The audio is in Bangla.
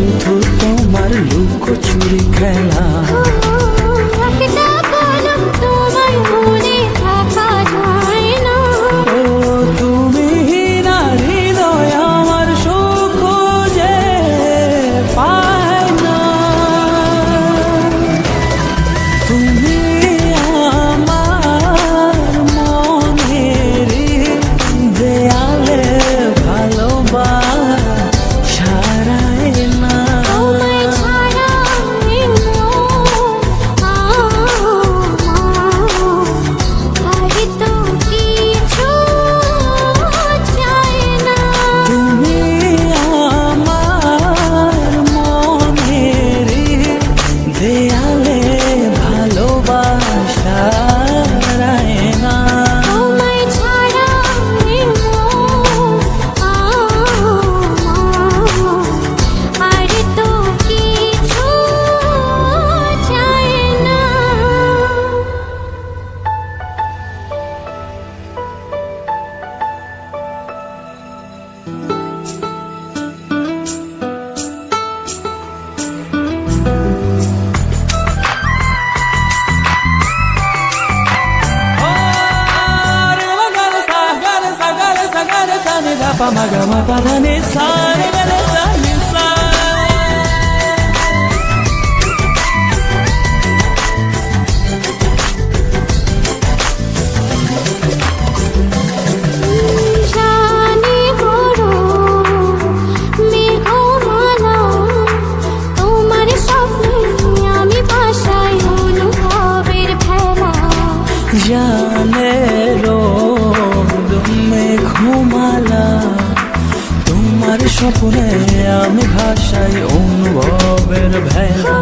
শুধু তোমার লুকোচুরি খেলা। একটা পলক তোমার মনে থাকা যায় না। ও তুমি না হৃদয় আমার সুখ যে পায় না। তুমি আমার মনের দেয়ালে ভালোবাসায় না। তোমায় ছাড়া আর তো কিছু চাই না। তুমি আমার মনের দেয়ালে ভালোবাসায় না। তোমায় ছাড়া আর তো কিছু চাই না। জানি বড় মেঘমালা, তোমার স্বপ্নে আমি ভাসাই অনুভবের ভেলা। জানে রোদ মেঘমালা, তোমার স্বপ্নে আমি ভাসাই অনুভবের ভেলা।